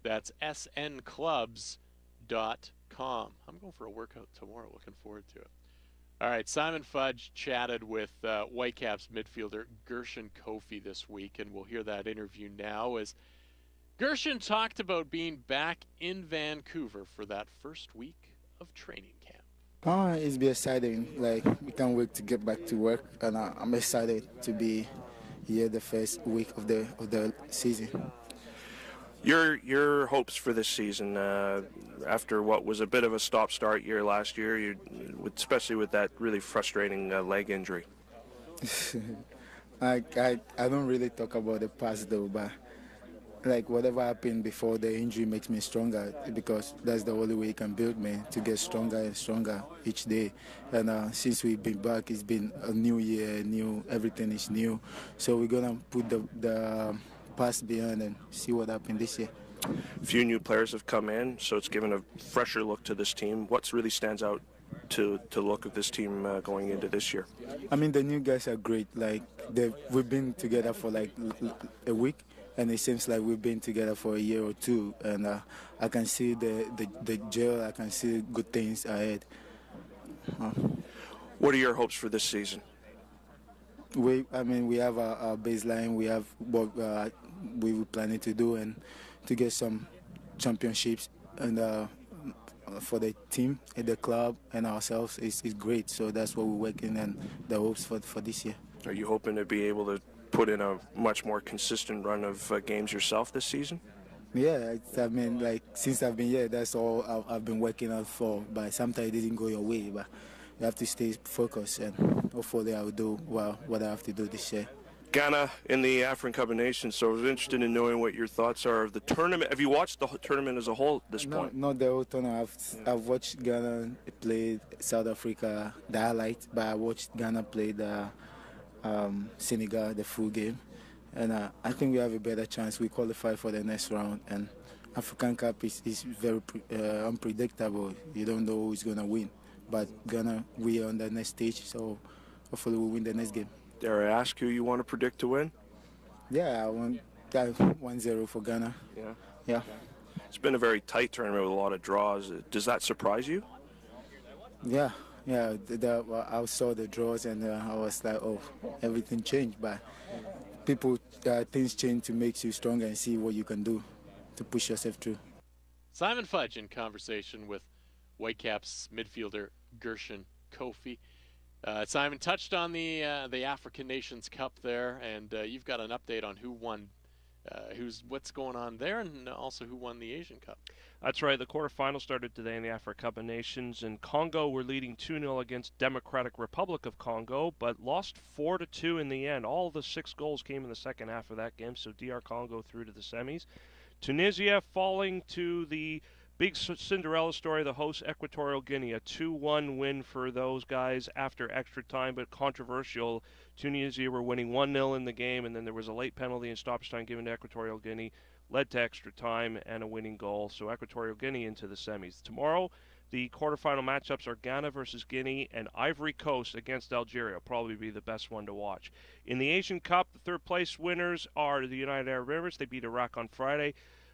That's snclubs.com. I'm going for a workout tomorrow. Looking forward to it. All right, Simon Fudge chatted with Whitecaps midfielder Gershon Kofi this week, and we'll hear that interview now as Gershon talked about being back in Vancouver for that first week of training camp. It's been exciting. Like, we can't wait to get back to work, and I'm excited to be here the first week of the season. Your hopes for this season, after what was a bit of a stop-start year last year, especially with that really frustrating leg injury. I don't really talk about the past though, but like whatever happened before the injury makes me stronger, because that's the only way you can build me to get stronger and stronger each day. And since we've been back, it's been a new year, everything is new. So we're gonna put the past behind and see what happened this year. Few new players have come in, so it's given a fresher look to this team. What really stands out to the look of this team going into this year? I mean, the new guys are great. Like we've been together for like a week, and it seems like we've been together for a year or two. And I can see the gel. I can see good things ahead. What are your hopes for this season? We have our baseline. We have what we were planning to do, and to get some championships, and for the team and the club and ourselves is great. So that's what we're working on, the hopes for this year. Are you hoping to be able to put in a much more consistent run of games yourself this season? Yeah, since I've been here, that's all I've been working on for. But sometimes it didn't go your way. But you have to stay focused, and hopefully I'll do what I have to do this year. Ghana in the African Cup of Nations, so I was interested in knowing what your thoughts are of the tournament. Have you watched the tournament as a whole at this point? Not the whole tournament. I've watched Ghana play South Africa, the highlight, but I watched Ghana play the Senegal, the full game. And I think we have a better chance. We qualify for the next round, and African Cup is very unpredictable. You don't know who's going to win. But Ghana, we are on the next stage, so hopefully we'll win the next game. Dare I ask who you want to predict to win? Yeah, I want 1-0 for Ghana. Yeah. It's been a very tight tournament with a lot of draws. Does that surprise you? Yeah. I saw the draws, and I was like, oh, everything changed. But things change to make you stronger and see what you can do to push yourself through. Simon Fudge in conversation with Whitecaps midfielder Gershon Kofi. Simon touched on the African Nations Cup there, and you've got an update on who won, what's going on there, and also who won the Asian Cup. That's right. The quarterfinals started today in the African Cup of Nations, and Congo were leading 2-0 against Democratic Republic of Congo, but lost 4-2 in the end. All the 6 goals came in the second half of that game, so DR Congo through to the semis. Tunisia falling to the big Cinderella story, the host Equatorial Guinea, a 2-1 win for those guys after extra time, but controversial. Tunisia were winning 1-0 in the game, and then there was a late penalty in stoppage time given to Equatorial Guinea, led to extra time and a winning goal. So Equatorial Guinea into the semis. Tomorrow, the quarterfinal matchups are Ghana versus Guinea and Ivory Coast against Algeria. Probably be the best one to watch. In the Asian Cup, the third place winners are the United Arab Emirates. They beat Iraq on Friday.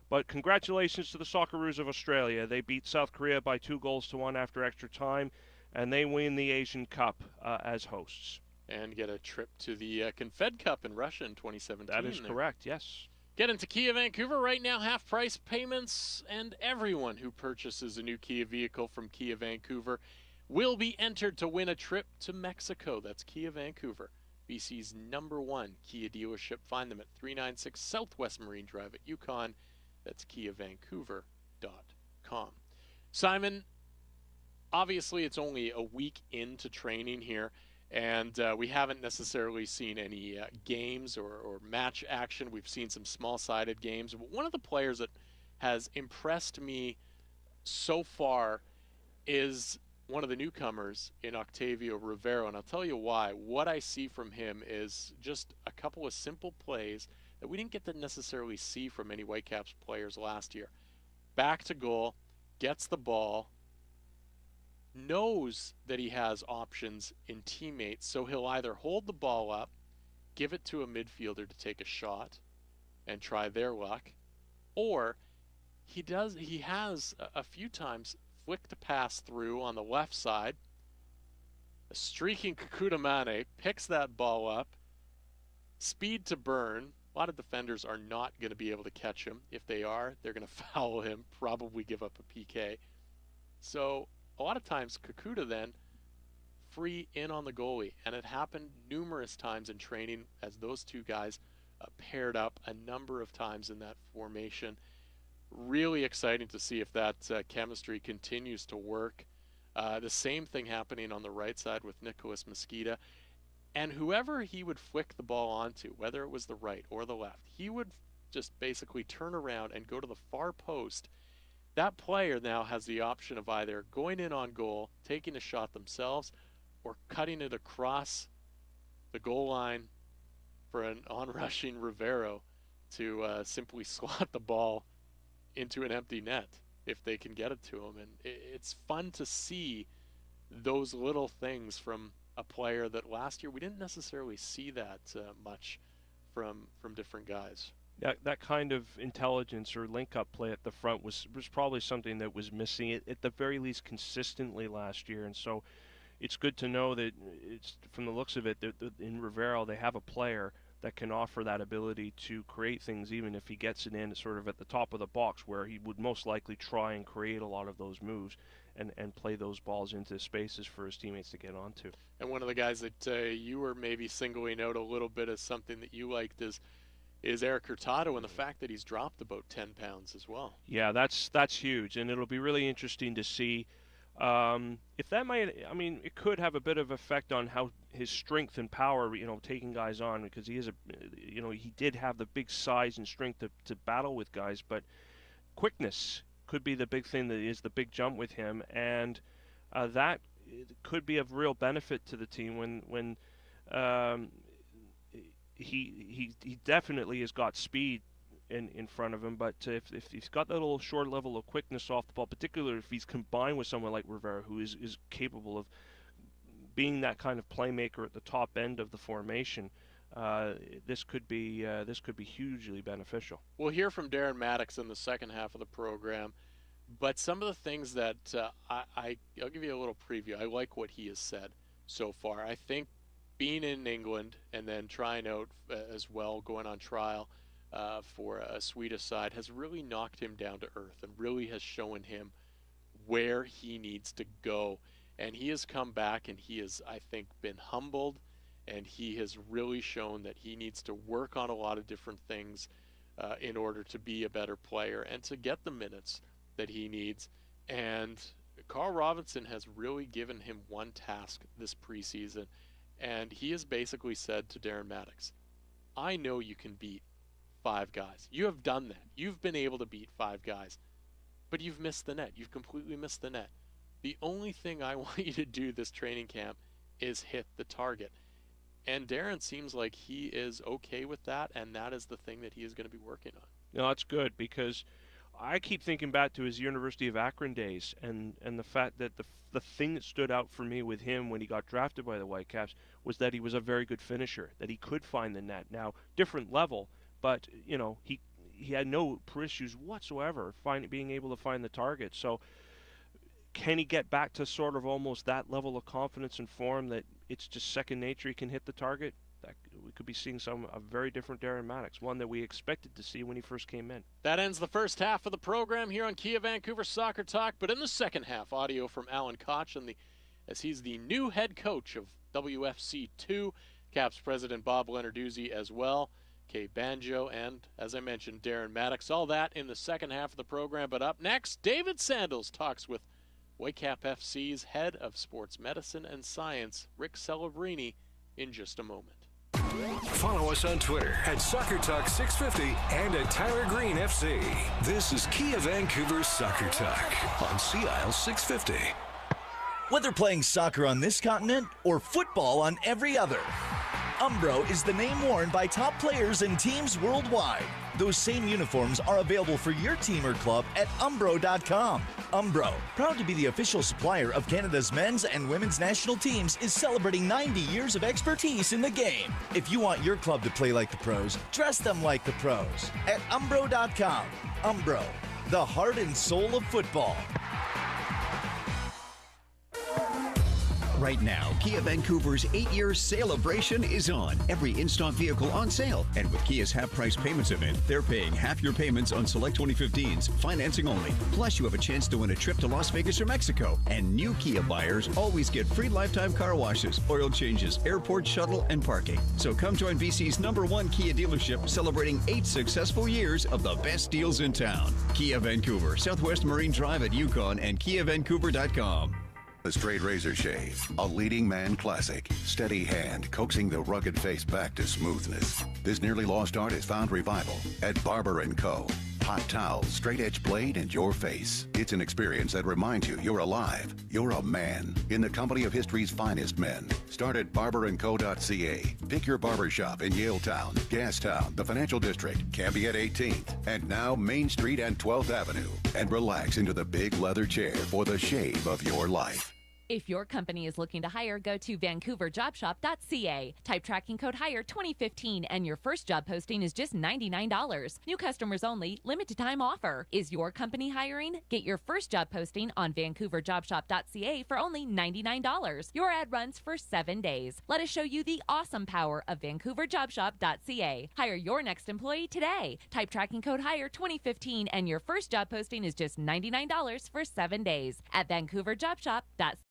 But congratulations to the Socceroos of Australia. They beat South Korea by 2-1 after extra time, and they win the Asian Cup as hosts. And get a trip to the Confed Cup in Russia in 2017. That is correct, yes. Get into Kia Vancouver right now, half-price payments, and everyone who purchases a new Kia vehicle from Kia Vancouver will be entered to win a trip to Mexico. That's Kia Vancouver, BC's #1 Kia dealership. Find them at 396 Southwest Marine Drive at Yukon. That's KiaVancouver.com. Simon, obviously it's only a week into training here, and we haven't necessarily seen any games or match action. We've seen some small-sided games. But one of the players that has impressed me so far is one of the newcomers in Octavio Rivero, and I'll tell you why. What I see from him is just a couple of simple plays that we didn't get to necessarily see from many Whitecaps players last year. Back to goal, gets the ball, knows that he has options in teammates, so he'll either hold the ball up, give it to a midfielder to take a shot and try their luck, or he has a few times flicked a pass through on the left side. A streaking Kakuta Mane picks that ball up, speed to burn. A lot of defenders are not going to be able to catch him. If they are, they're going to foul him, probably give up a PK. So a lot of times Kakuta then free in on the goalie, and it happened numerous times in training as those two guys paired up a number of times in that formation. Really exciting to see if that chemistry continues to work. The same thing happening on the right side with Nicolas Mosqueda. And whoever he would flick the ball onto, whether it was the right or the left, he would just basically turn around and go to the far post, that player now has the option of either going in on goal, taking a shot themselves, or cutting it across the goal line for an on-rushing Rivero to simply slot the ball into an empty net if they can get it to him. And it's fun to see those little things from a player that last year we didn't necessarily see that much from different guys. That kind of intelligence or link-up play at the front was probably something that was missing at the very least consistently last year. And so it's good to know that it's, from the looks of it, that in Rivero they have a player that can offer that ability to create things, even if he gets it in sort of at the top of the box, where he would most likely try and create a lot of those moves and play those balls into spaces for his teammates to get onto. And one of the guys that you were maybe singling out a little bit as something that you liked is Eric Hurtado, and the fact that he's dropped about 10 pounds as well. Yeah, that's huge, and it'll be really interesting to see if that might, I mean, it could have a bit of effect on how his strength and power, taking guys on, because he is he did have the big size and strength to battle with guys, but quickness could be the big thing that is the big jump with him, and that could be of real benefit to the team when he definitely has got speed in front of him, but if he's got that little short level of quickness off the ball, particularly if he's combined with someone like Rivera, who is capable of being that kind of playmaker at the top end of the formation, this could be hugely beneficial. We'll hear from Darren Maddox in the second half of the program, but some of the things that I'll give you a little preview. I like what he has said so far. I think being in England and then trying out as well, going on trial for a Swedish side, has really knocked him down to earth and really has shown him where he needs to go. And he has come back and he has, I think, been humbled, and he has really shown that he needs to work on a lot of different things in order to be a better player and to get the minutes that he needs. And Carl Robinson has really given him one task this preseason, and he has basically said to Darren Maddox, I know you can beat 5 guys. You have done that. You've been able to beat 5 guys, but you've missed the net. You've completely missed the net. The only thing I want you to do this training camp is hit the target. And Darren seems like he is okay with that, and that is the thing that he is going to be working on. No, that's good, because I keep thinking back to his University of Akron days, and the fact that the thing that stood out for me with him when he got drafted by the Whitecaps was that he was a very good finisher, that he could find the net. Now, different level, but he had no issues whatsoever being able to find the target. So can he get back to sort of almost that level of confidence and form that it's just second nature, he can hit the target? That we could be seeing a very different Darren Maddox, one that we expected to see when he first came in. That ends the first half of the program here on Kia Vancouver Soccer Talk, but in the second half, audio from Alan Koch, as he's the new head coach of WFC2, Caps president Bob Lenarduzzi as well, Kay Banjo, and, as I mentioned, Darren Maddox. All that in the second half of the program, but up next, David Sandals talks with Whitecap FC's head of sports medicine and science, Rick Celebrini, in just a moment. Follow us on Twitter at Soccer Talk 650 and at Tyler Green FC. This is Kia Vancouver Soccer Talk on CIL 650. Whether playing soccer on this continent or football on every other, Umbro is the name worn by top players and teams worldwide. Those same uniforms are available for your team or club at Umbro.com. Umbro, proud to be the official supplier of Canada's men's and women's national teams, is celebrating 90 years of expertise in the game. If you want your club to play like the pros, dress them like the pros at Umbro.com. Umbro, the heart and soul of football. Right now, Kia Vancouver's 8-year celebration is on. Every in-stock vehicle on sale. And with Kia's half-price payments event, they're paying half your payments on select 2015s, financing only. Plus, you have a chance to win a trip to Las Vegas or Mexico. And new Kia buyers always get free lifetime car washes, oil changes, airport shuttle, and parking. So come join BC's #1 Kia dealership, celebrating 8 successful years of the best deals in town. Kia Vancouver, Southwest Marine Drive at Yukon, and KiaVancouver.com. The straight razor shave, a leading man classic. Steady hand coaxing the rugged face back to smoothness. This nearly lost art has found revival at Barber & Co. Hot towels, straight edge blade, and your face. It's an experience that reminds you you're alive. You're a man in the company of history's finest men. Start at barberandco.ca. Pick your barber shop in Yaletown, Gastown, the Financial District, Cambie at 18th, and now Main Street and 12th Avenue. And relax into the big leather chair for the shave of your life. If your company is looking to hire, go to vancouverjobshop.ca. Type tracking code HIRE 2015 and your first job posting is just $99. New customers only, limited time offer. Is your company hiring? Get your first job posting on vancouverjobshop.ca for only $99. Your ad runs for 7 days. Let us show you the awesome power of vancouverjobshop.ca. Hire your next employee today. Type tracking code HIRE 2015 and your first job posting is just $99 for 7 days at vancouverjobshop.ca.